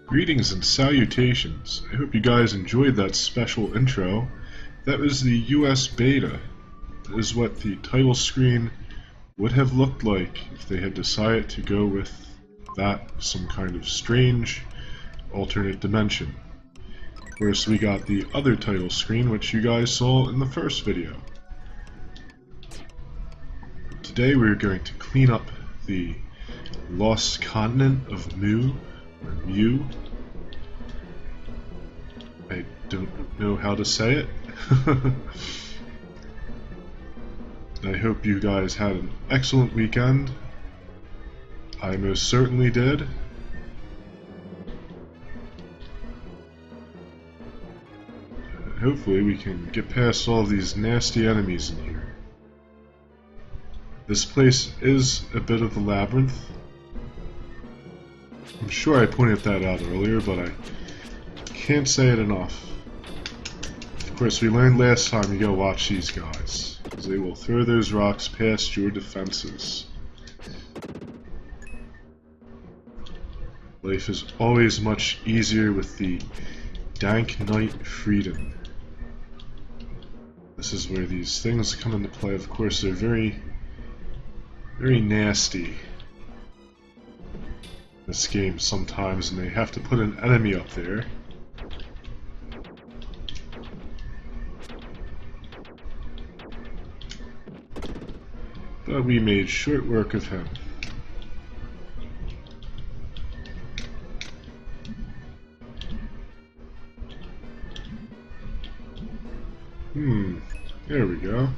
Greetings and salutations. I hope you guys enjoyed that special intro. That was the US beta. That is what the title screen would have looked like if they had decided to go with that, some kind of strange alternate dimension. Of course, we got the other title screen, which you guys saw in the first video. Today we're going to clean up the lost continent of Mu, or Mu. I don't know how to say it. I hope you guys had an excellent weekend. I most certainly did. Hopefully we can get past all of these nasty enemies in here. This place is a bit of a labyrinth. I'm sure I pointed that out earlier, but I can't say it enough. Of course, we learned last time you gotta watch these guys, because they will throw those rocks past your defenses. Life is always much easier with the dank night freedom. This is where these things come into play. Of course, they're very nasty. This game sometimes, and they have to put an enemy up there. But we made short work of him. There we go.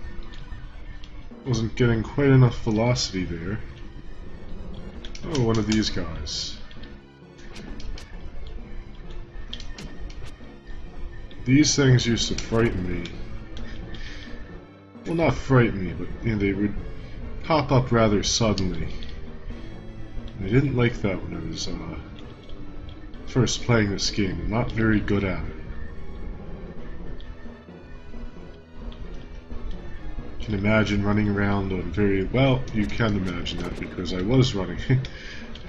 Wasn't getting quite enough velocity there. Oh, one of these guys. These things used to frighten me. Well, not frighten me, but you know, they would pop up rather suddenly. I didn't like that when I was first playing this game. I'm not very good at it. You can imagine running around on you can imagine that because I was running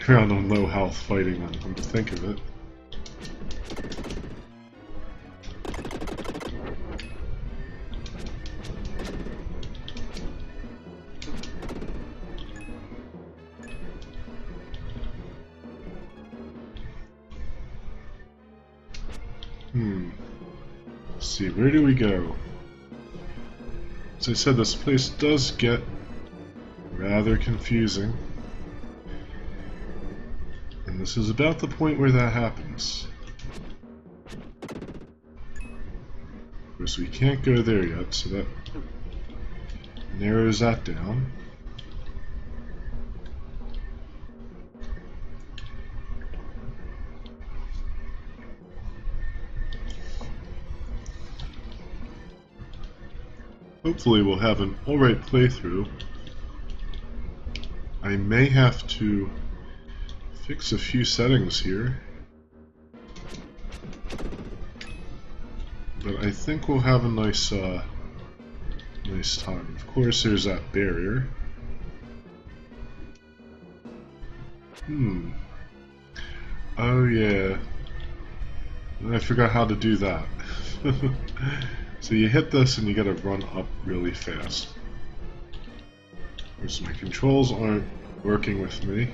around on low health fighting them, come to think of it. Let's see, where do we go? As I said, this place does get rather confusing. And this is about the point where that happens. Of course, we can't go there yet, so that narrows that down. Hopefully we'll have an alright playthrough. I may have to fix a few settings here, but I think we'll have a nice time. Of course there's that barrier. Oh yeah. I forgot how to do that. So you hit this and you gotta run up really fast. Of course my controls aren't working with me.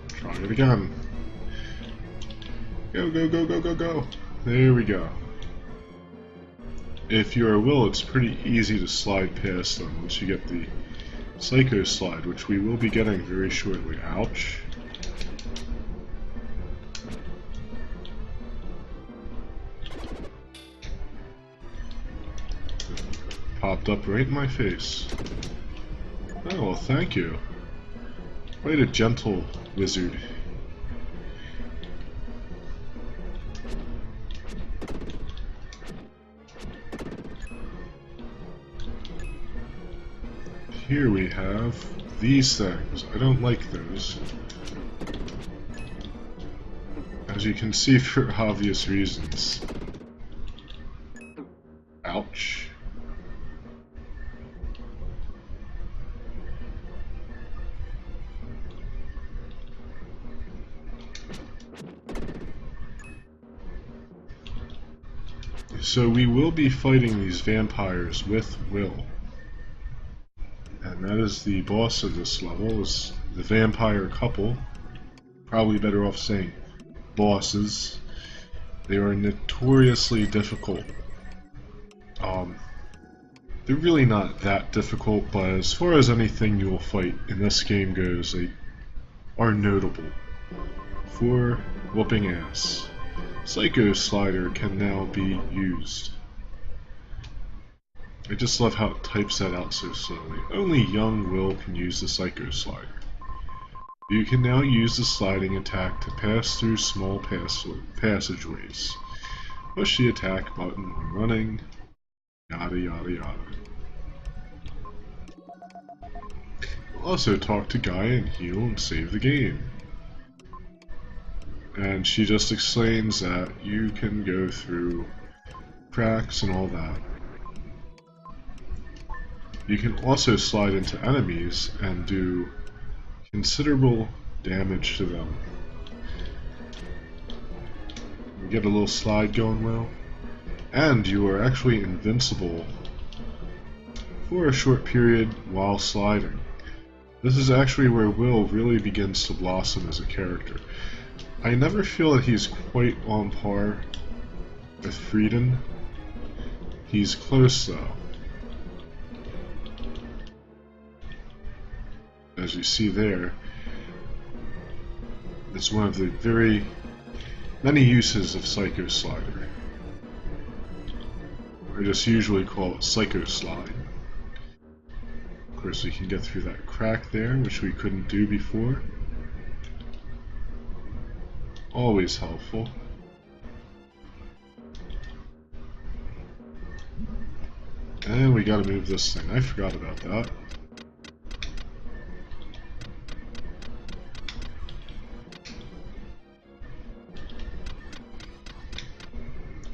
Try it again. Go, go, go, go, go, go. There we go. If you're a will, it's pretty easy to slide past them once you get the Psycho Slide, which we will be getting very shortly. Ouch. Popped up right in my face. Oh, well, thank you. Quite a gentle wizard. Here we have these things. I don't like those. As you can see, for obvious reasons. Ouch. So we will be fighting these vampires with Will. And that is the boss of this level, is the vampire couple. Probably better off saying bosses. They are notoriously difficult. They're really not that difficult, but as far as anything you will fight in this game goes, they are notable for whooping ass. Psycho Slider can now be used. I just love how it types that out so slowly. Only young Will can use the Psycho Slider. You can now use the sliding attack to pass through small passageways. Push the attack button when running, yada yada yada. Also talk to Gaia and heal and save the game. And she just explains that you can go through cracks and all that. You can also slide into enemies and do considerable damage to them. You get a little slide going well. And you are actually invincible for a short period while sliding. This is actually where Will really begins to blossom as a character. I never feel that he's quite on par with Frieden. He's close though. As you see there, it's one of the very many uses of Psycho Slider. I just usually call it Psycho Slide. Of course, we can get through that crack there, which we couldn't do before. Always helpful. And we gotta move this thing. I forgot about that.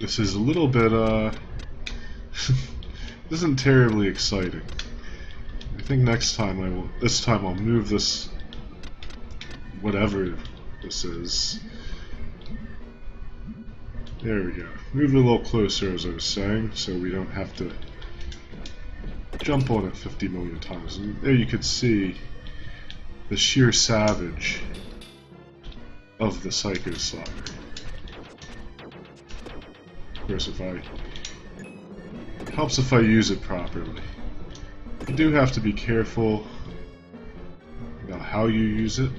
This is a little bit, isn't terribly exciting. I think this time I'll move this, whatever this is. There we go. Move it a little closer, as I was saying, so we don't have to jump on it 50 million times. And there you could see the sheer savage of the Psycho Slider. Of course, it helps if I use it properly. You do have to be careful about how you use it.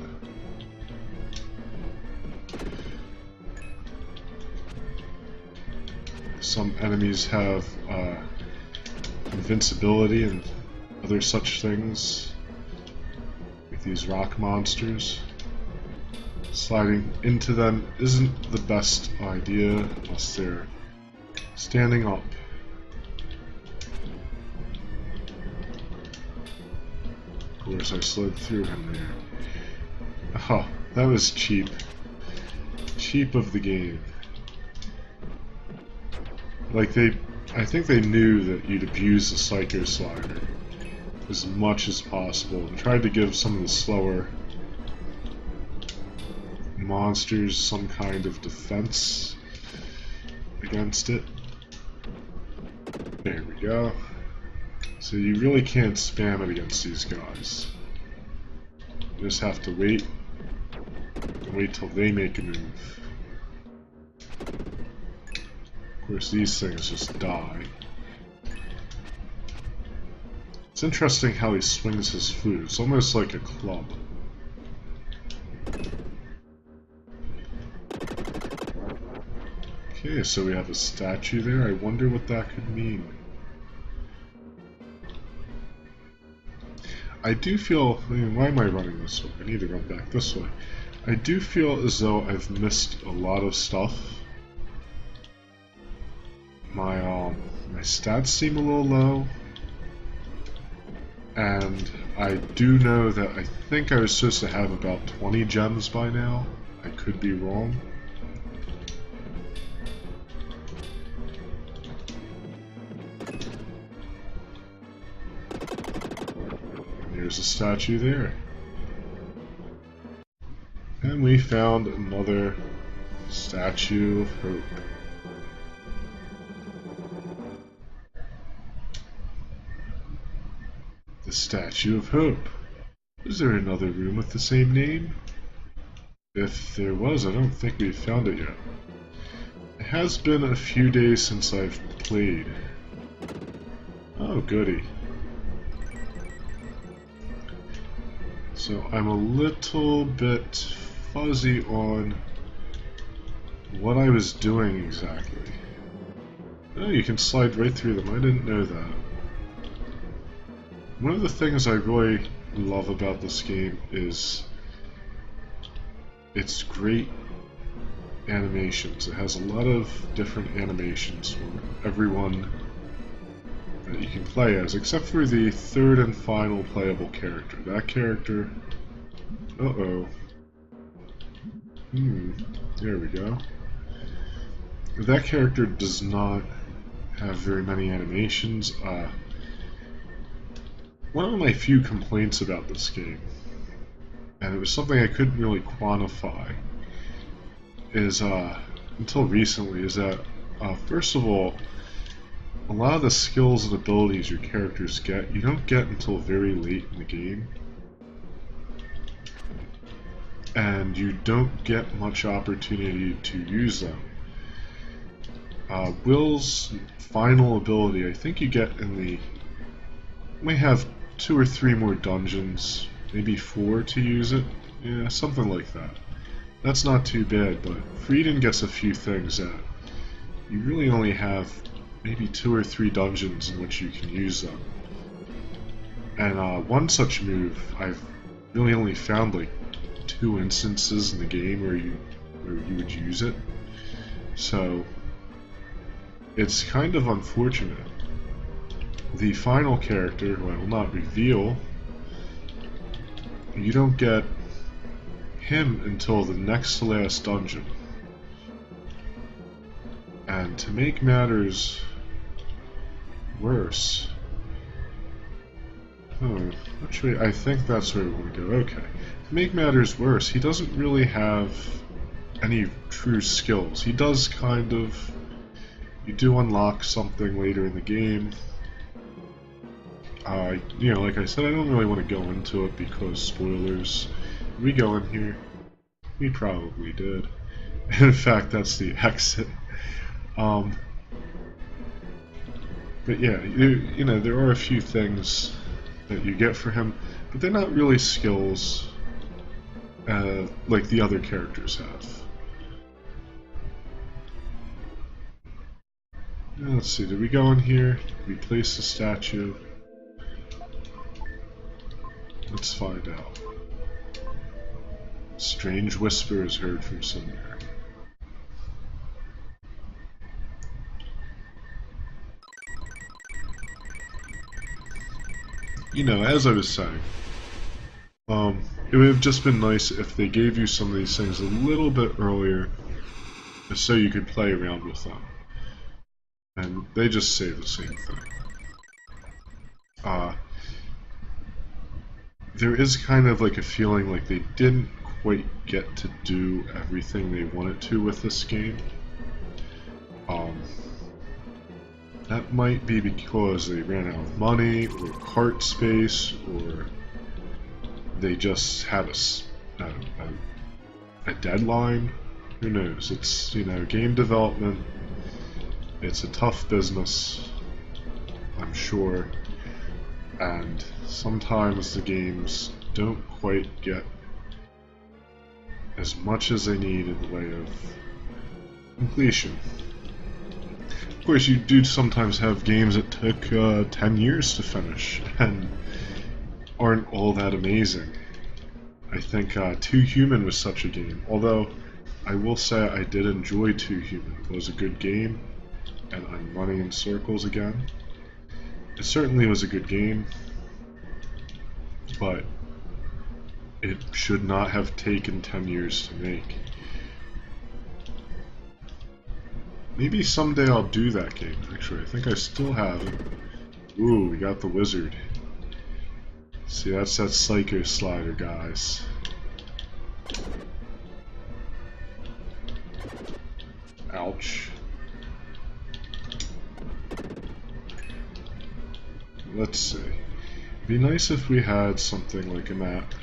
Some enemies have invincibility and other such things with these rock monsters. Sliding into them isn't the best idea unless they're standing up. Of course, I slid through him there. Oh, that was cheap. Cheap of the game. Like I think they knew that you'd abuse the Psycho Slider as much as possible and tried to give some of the slower monsters some kind of defense against it. There we go. So you really can't spam it against these guys. You just have to wait till they make a move. Of course, these things just die. It's interesting how he swings his flute. It's almost like a club. Okay, so we have a statue there. I wonder what that could mean. I do feel... why am I running this way? I need to run back this way. I do feel as though I've missed a lot of stuff. My stats seem a little low. And I do know that I think I was supposed to have about 20 gems by now. I could be wrong. There's a statue there. And we found another statue of hope. Statue of Hope. Is there another room with the same name? If there was, I don't think we've found it yet. It has been a few days since I've played. Oh, goody. So I'm a little bit fuzzy on what I was doing exactly. Oh, you can slide right through them. I didn't know that. One of the things I really love about this game is its great animations. It has a lot of different animations for everyone that you can play as, except for the third and final playable character. That character... Uh-oh. There we go. That character does not have very many animations. One of my few complaints about this game, and it was something I couldn't really quantify, is, until recently, is that, first of all, a lot of the skills and abilities your characters get, you don't get until very late in the game. And you don't get much opportunity to use them. Will's final ability, I think you get in the... may have 2 or 3 more dungeons, maybe 4 to use it. Yeah, something like that. That's not too bad, but Frieden gets a few things that you really only have maybe 2 or 3 dungeons in which you can use them. And one such move, I've really only found like 2 instances in the game where you would use it. So it's kind of unfortunate. The final character, who I will not reveal, you don't get him until the next to last dungeon. And to make matters worse... actually, I think that's where we want to go. Okay. To make matters worse, he doesn't really have any true skills. He does kind of... You do unlock something later in the game. You know, like I said, I don't really want to go into it because spoilers. Did we go in here? We probably did. In fact, that's the exit. But yeah, you know, there are a few things that you get for him, but they're not really skills like the other characters have. Now, let's see, did we go in here? Did we place the statue? Let's find out. Strange whispers heard from somewhere. You know, as I was saying, it would have just been nice if they gave you some of these things a little bit earlier, so you could play around with them. And they just say the same thing. There is kind of like a feeling like they didn't quite get to do everything they wanted to with this game. That might be because they ran out of money, or cart space, or they just had a deadline. Who knows? It's, you know, game development. It's a tough business, I'm sure, and sometimes the games don't quite get as much as they need in the way of completion. Of course, you do sometimes have games that took 10 years to finish and aren't all that amazing. I think Too Human was such a game, although I will say I did enjoy Too Human. It was a good game, and I'm running in circles again. It certainly was a good game, but it should not have taken 10 years to make. Maybe someday I'll do that game, actually. I think I still have it. Ooh, we got the wizard. See, that's that Psycho Slider, guys. Ouch. Let's see. Be nice if we had something like a map.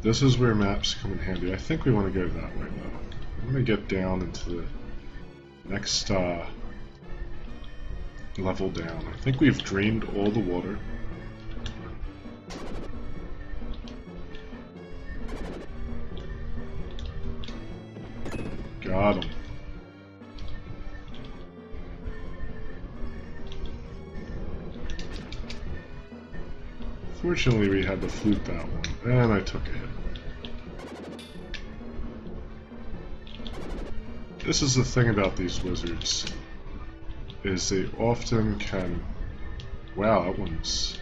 This is where maps come in handy. I think we want to go that way though. I'm going to get down into the next level down. I think we've drained all the water. Got him. Fortunately, we had to flute that one, and I took a hit. This is the thing about these wizards, is they often can... Wow, that one's...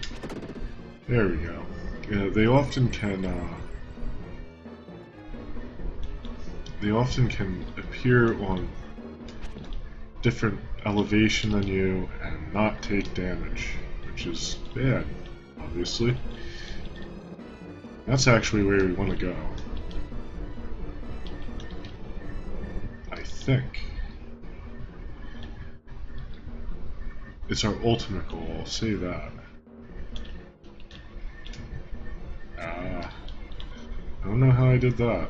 There we go. Yeah, they often can appear on different elevation than you and not take damage, which is bad, obviously. That's actually where we want to go. I think. It's our ultimate goal, I'll say that. I don't know how I did that.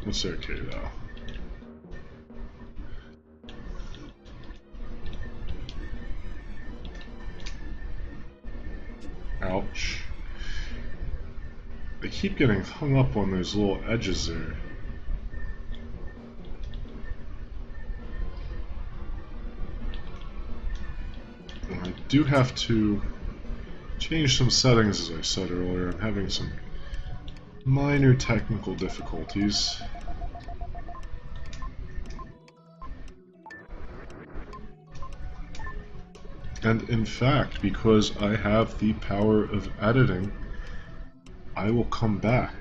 It's okay though. Ouch. They keep getting hung up on those little edges there. And I do have to change some settings, as I said earlier. I'm having some minor technical difficulties. And in fact, because I have the power of editing, I will come back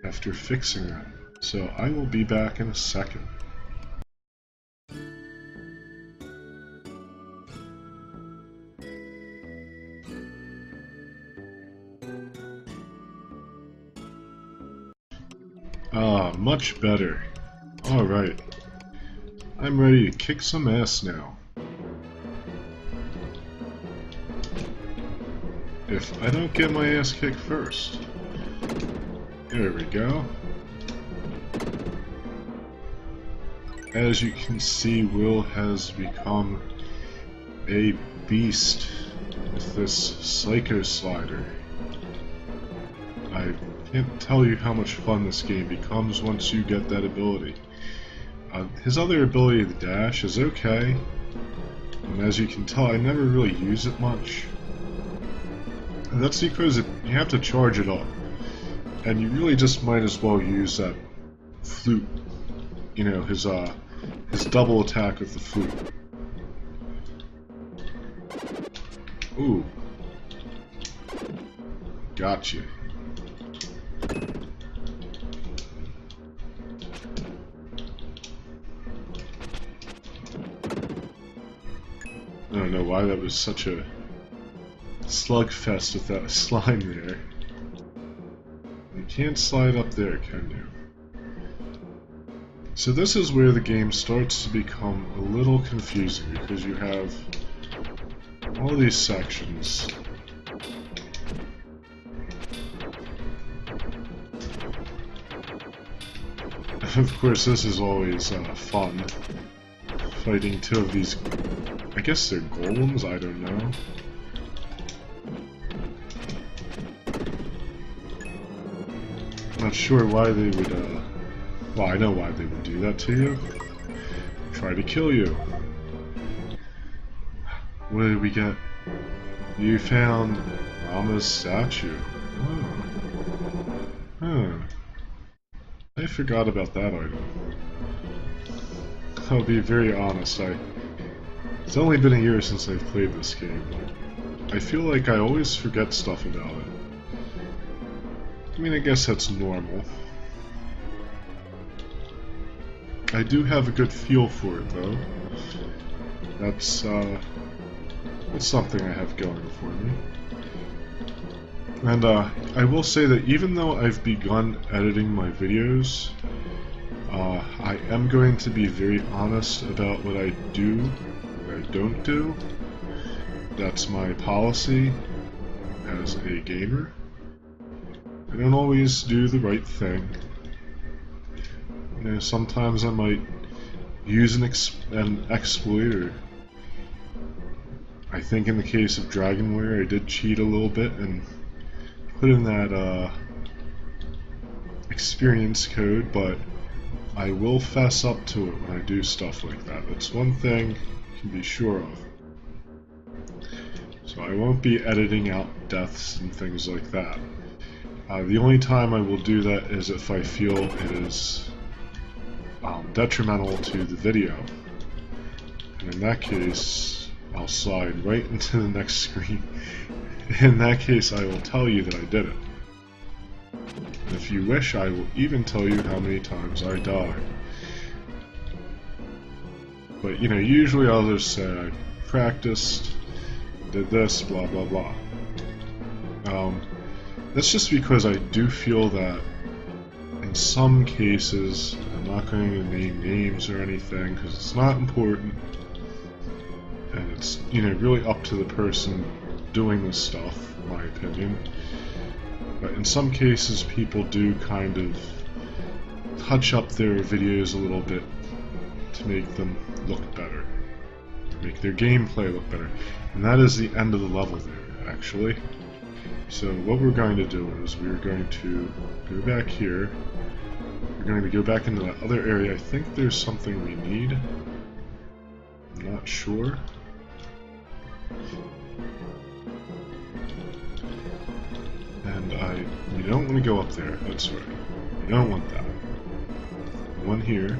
after fixing that. So I will be back in a second. Ah, much better. Alright. I'm ready to kick some ass now. If I don't get my ass kicked first. There we go. As you can see, Will has become a beast with this Psycho Slider. I can't tell you how much fun this game becomes once you get that ability. His other ability, the dash, is okay. And as you can tell, I never really use it much. And that's because you have to charge it up. And you really just might as well use that flute. You know, his double attack with the flute. Ooh. Gotcha. I don't know why that was such a slugfest with that slime there. You can't slide up there, can you? So this is where the game starts to become a little confusing, because you have all these sections. Of course, this is always fun, fighting two of these, I guess they're golems, I don't know. Not sure why they would, well, I know why they would do that to you. Try to kill you. What did we get? You found Rama's statue. Oh. Huh. I forgot about that item. I'll be very honest, it's only been a year since I've played this game, but I feel like I always forget stuff about it. I mean, I guess that's normal. I do have a good feel for it, though. That's something I have going for me. And I will say that even though I've begun editing my videos, I am going to be very honest about what I do, what I don't do. that's my policy as a gamer. I don't always do the right thing. You know, sometimes I might use an exploit, or I think in the case of Dragonware I did cheat a little bit and put in that experience code, but I will fess up to it when I do stuff like that. That's one thing you can be sure of. So I won't be editing out deaths and things like that. The only time I will do that is if I feel it is detrimental to the video. And in that case, I'll slide right into the next screen. In that case, I will tell you that I did it. And if you wish, I will even tell you how many times I died. But, you know, usually I'll just say I practiced, did this, blah blah blah. That's just because I do feel that in some cases, I'm not going to name names or anything because it's not important, and it's, you know, really up to the person doing this stuff, in my opinion. But in some cases, people do kind of touch up their videos a little bit to make them look better, make their gameplay look better, and that is the end of the level there, actually. So what we're going to do is we're going to go back here. We're going to go back into that other area. I think there's something we need. I'm not sure. And we don't want to go up there. That's right. We don't want that. One here.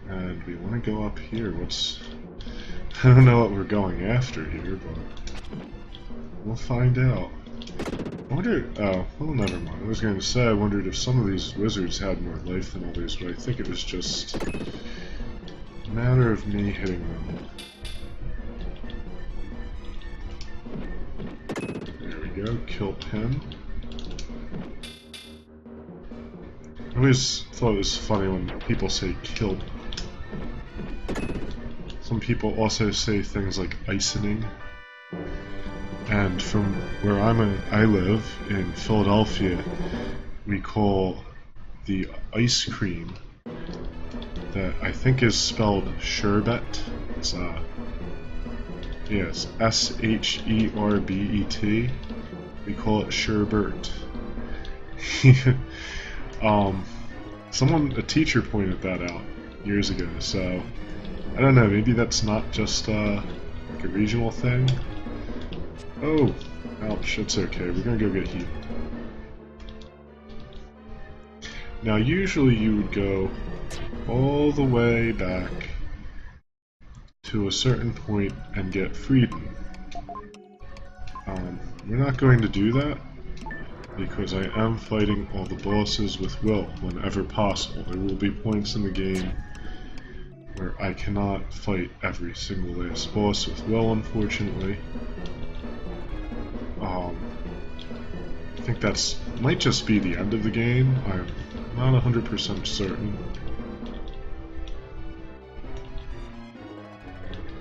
And we want to go up here. I don't know what we're going after here, but we'll find out. I wonder, oh, well, never mind. I was going to say, I wondered if some of these wizards had more life than others, but I think it was just a matter of me hitting them. There we go, kill pin. I always thought it was funny when people say kill. Some people also say things like icing. And from where I live in Philadelphia, we call the ice cream that I think is spelled sherbet. It's yes, S-H-E-R-B-E-T. We call it sherbet. A teacher pointed that out years ago, so I don't know, maybe that's not just like a regional thing. Oh, ouch, it's okay, we're gonna go get heat. Now usually you would go all the way back to a certain point and get freedom. We're not going to do that because I am fighting all the bosses with will whenever possible. There will be points in the game where I cannot fight every single last boss with will, unfortunately. I think that's might just be the end of the game. I'm not 100% certain.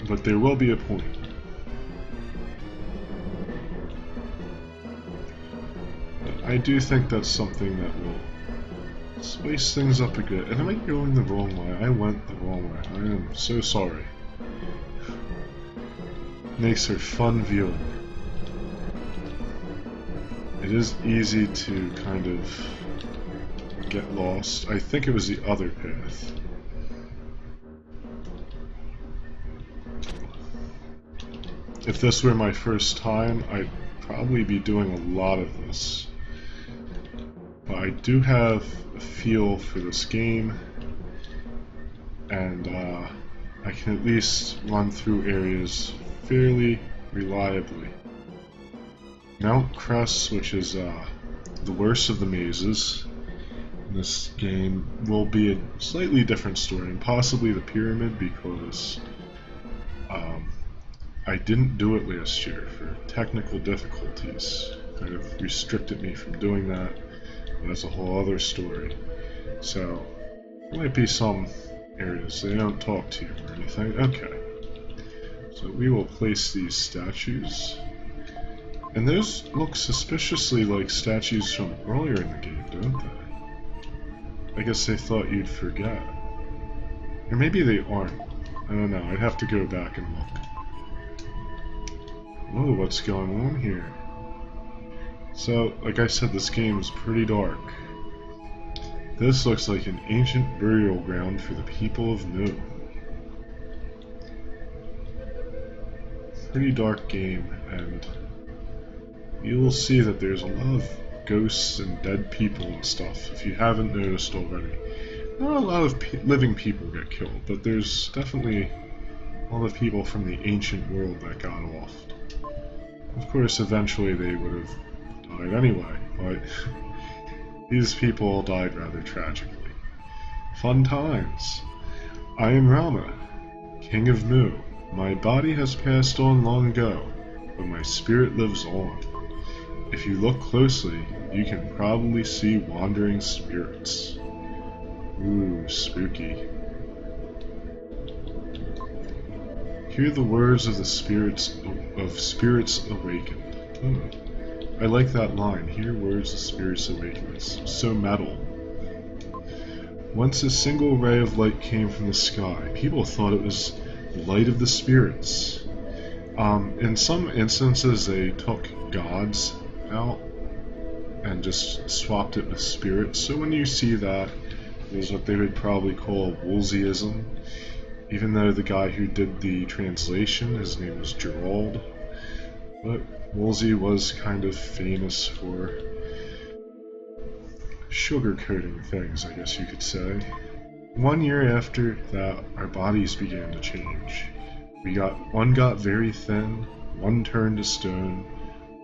But there will be a point. But I do think that's something that will spice things up a bit. And am I going the wrong way? I went the wrong way. I am so sorry. Makes for fun viewing. It is easy to kind of get lost. I think it was the other path. If this were my first time, I'd probably be doing a lot of this. But I do have a feel for this game, and I can at least run through areas fairly reliably. Mount Cress, which is the worst of the mazes in this game, will be a slightly different story, and possibly the pyramid, because I didn't do it last year for technical difficulties. Kind of restricted me from doing that, but that's a whole other story. So there might be some areas. They don't talk to you or anything. Okay. So we will place these statues. And those look suspiciously like statues from earlier in the game, don't they? I guess they thought you'd forget. Or maybe they aren't. I don't know, I'd have to go back and look. Whoa, what's going on here? So, like I said, this game is pretty dark. This looks like an ancient burial ground for the people of Mu. Pretty dark game, and you will see that there's a lot of ghosts and dead people and stuff, if you haven't noticed already. Not a lot of living people get killed, but there's definitely a lot of people from the ancient world that got off. Of course, eventually they would have died anyway, but these people all died rather tragically. Fun times. I am Rama, King of Mu. My body has passed on long ago, but my spirit lives on. If you look closely, you can probably see wandering spirits. Ooh, spooky. Hear the words of the spirits awakened. I like that line. Hear words of spirits awakened. It's so metal. Once a single ray of light came from the sky. People thought it was the light of the spirits. In some instances, they took gods out and just swapped it with spirits. So when you see that, is what they would probably call Woolseyism. Even though the guy who did the translation, his name was Gerald. But Woolsey was kind of famous for sugarcoating things, I guess you could say. 1 year after that, our bodies began to change. One got very thin, one turned to stone,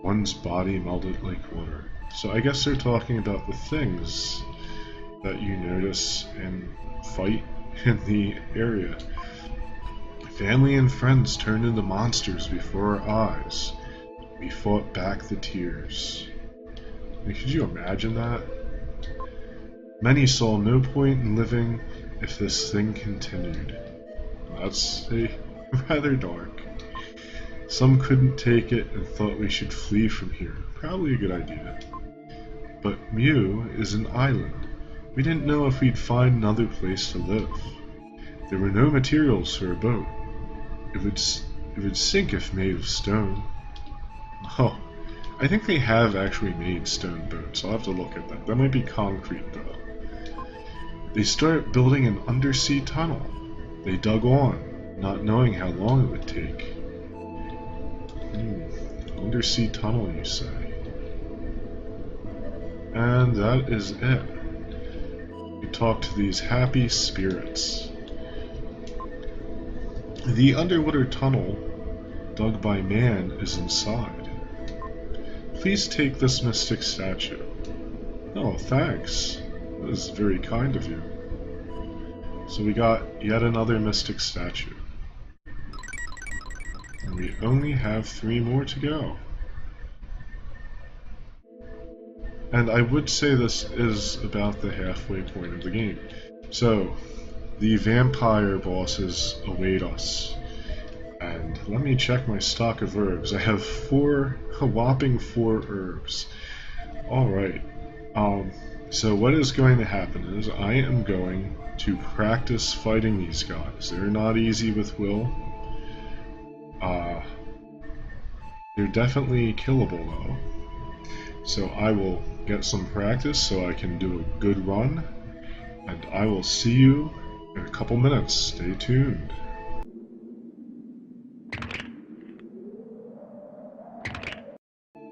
one's body melted like water. So I guess they're talking about the things that you notice and fight in the area. Family and friends turned into monsters before our eyes. We fought back the tears. I mean, could you imagine that? Many saw no point in living if this thing continued. That's rather dark. Some couldn't take it and thought we should flee from here. Probably a good idea. But Mu is an island. We didn't know if we'd find another place to live. There were no materials for a boat. It would sink if made of stone. Oh, I think they have actually made stone boats. I'll have to look at that. That might be concrete though. They started building an undersea tunnel. They dug on, not knowing how long it would take. Undersea tunnel, you say? And that is it. We talk to these happy spirits. The underwater tunnel, dug by man, is inside. Please take this mystic statue. Oh, thanks. That is very kind of you. So we got yet another mystic statue. And we only have 3 more to go. And I would say this is about the halfway point of the game. So, the vampire bosses await us. And let me check my stock of herbs. I have a whopping 4 herbs. Alright. So what is going to happen is I am going to practice fighting these guys. They're not easy with will. They're definitely killable though. So I will get some practice so I can do a good run. And I will see you in a couple minutes. Stay tuned.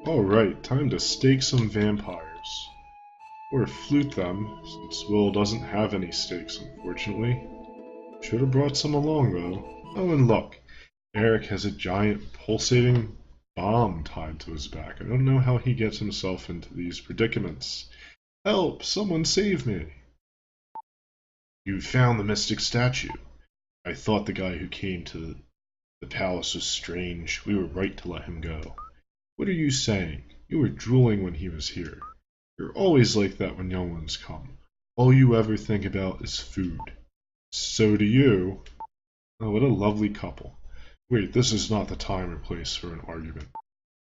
Alright, time to stake some vampires. Or flute them, since Will doesn't have any stakes, unfortunately. Should have brought some along, though. Oh, and look, Eric has a giant pulsating bomb tied to his back. I don't know how he gets himself into these predicaments. Help! Someone save me! You found the mystic statue. I thought the guy who came to the palace was strange. We were right to let him go. What are you saying? You were drooling when he was here. You're always like that when young ones come. All you ever think about is food. So do you. Oh, what a lovely couple. Wait, this is not the time or place for an argument.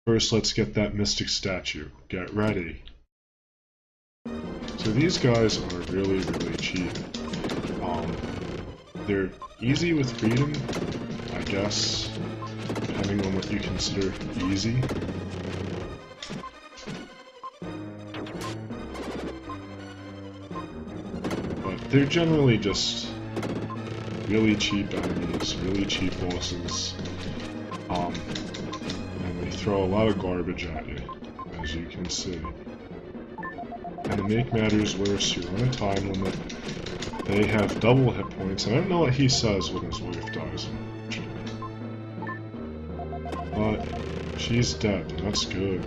First, let's get that mystic statue. Get ready. So these guys are really, really cheap. They're easy with freedom, I guess, depending on what you consider easy. But they're generally just really cheap enemies, really cheap bosses, and they throw a lot of garbage at you, as you can see. And to make matters worse, you're on a time limit. They have double hit points. I don't know what he says when his wife dies, but she's dead, and that's good.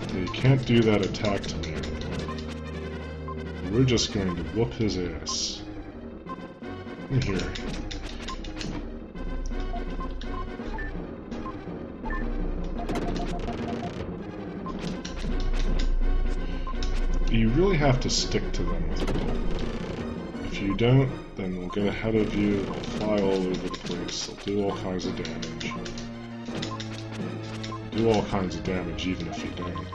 They can't do that attack to me anymore. We're just going to whoop his ass. In here. You really have to stick to them with will. If you don't, then they'll get ahead of you, they'll fly all over the place, they'll do all kinds of damage. Do all kinds of damage even if you don't.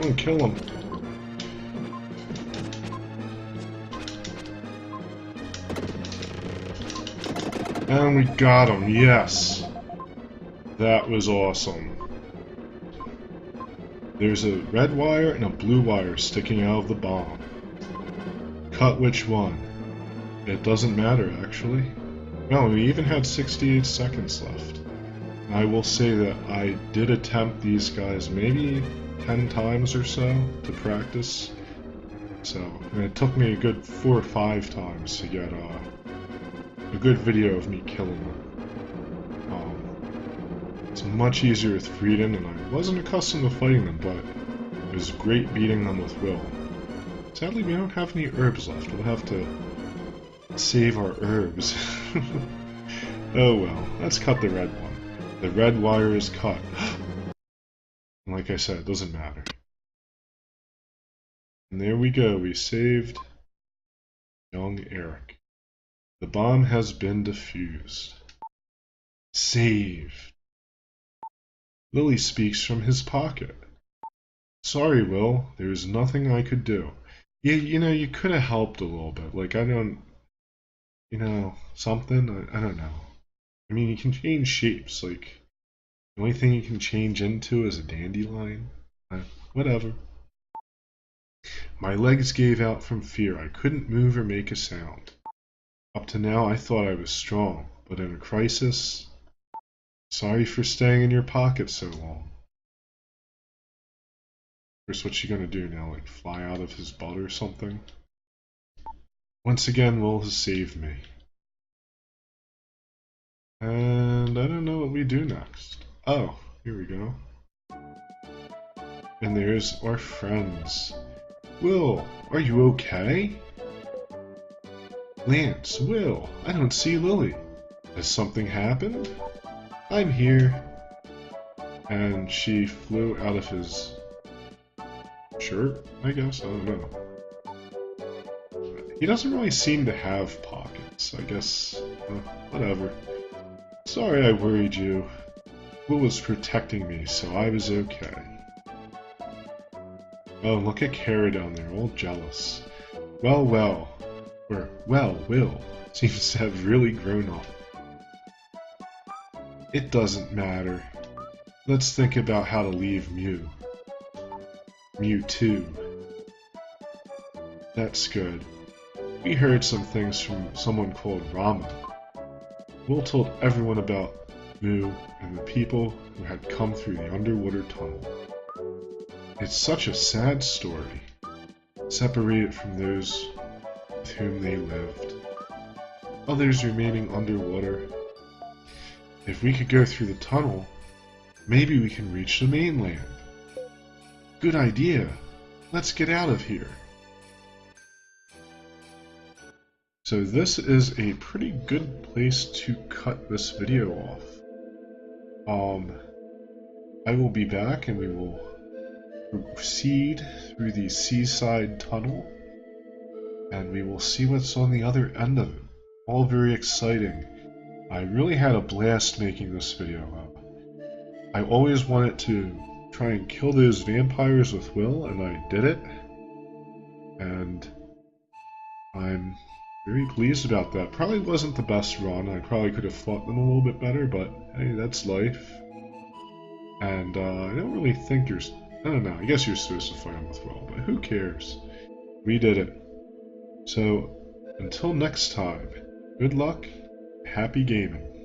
Oh, kill him. And we got him, yes! That was awesome. There's a red wire and a blue wire sticking out of the bomb. Cut which one? It doesn't matter, actually. No, we even had 68 seconds left. I will say that I did attempt these guys maybe 10 times or so to practice. So, and it took me a good 4 or 5 times to get a good video of me killing them. It's much easier with Freedom, and I wasn't accustomed to fighting them, but it was great beating them with Will. Sadly, we don't have any herbs left. We'll have to save our herbs. Oh well, let's cut the red one. The red wire is cut. And like I said, it doesn't matter. And there we go, we saved young Eric. The bomb has been defused. Saved. Lily speaks from his pocket. Sorry, Will, there's nothing I could do. You know, you could have helped a little bit. Like, I don't... You know, something? I don't know. I mean, you can change shapes. Like, the only thing you can change into is a dandelion. Whatever. My legs gave out from fear. I couldn't move or make a sound. Up to now, I thought I was strong, but in a crisis... Sorry for staying in your pocket so long. First, what's she gonna do now? Like, fly out of his butt or something? Once again, Will has saved me. And I don't know what we do next. Oh, here we go. And there's our friends. Will, are you okay? Lance, Will, I don't see Lily. Has something happened? I'm here. And she flew out of his shirt, I guess? I don't know. He doesn't really seem to have pockets, I guess. Whatever. Sorry I worried you. Will was protecting me, so I was okay. Oh, look at Kara down there, all jealous. Well, or, well, Will seems to have really grown up. It doesn't matter. Let's think about how to leave Mew. Mewtwo. That's good. We heard some things from someone called Rama. Will told everyone about Mew and the people who had come through the underwater tunnel. It's such a sad story, separated from those with whom they lived. Others remaining underwater. If we could go through the tunnel, maybe we can reach the mainland. Good idea. Let's get out of here. So this is a pretty good place to cut this video off. I will be back and we will proceed through the seaside tunnel, and we will see what's on the other end of it. All very exciting. I really had a blast making this video. I always wanted to try and kill those vampires with Will, and I did it. And I'm very pleased about that. Probably wasn't the best run. I probably could have fought them a little bit better, but hey, that's life. And I don't really think you're... I don't know, I guess you're supposed to fight them with Will, but who cares? We did it. So, until next time, good luck, happy gaming.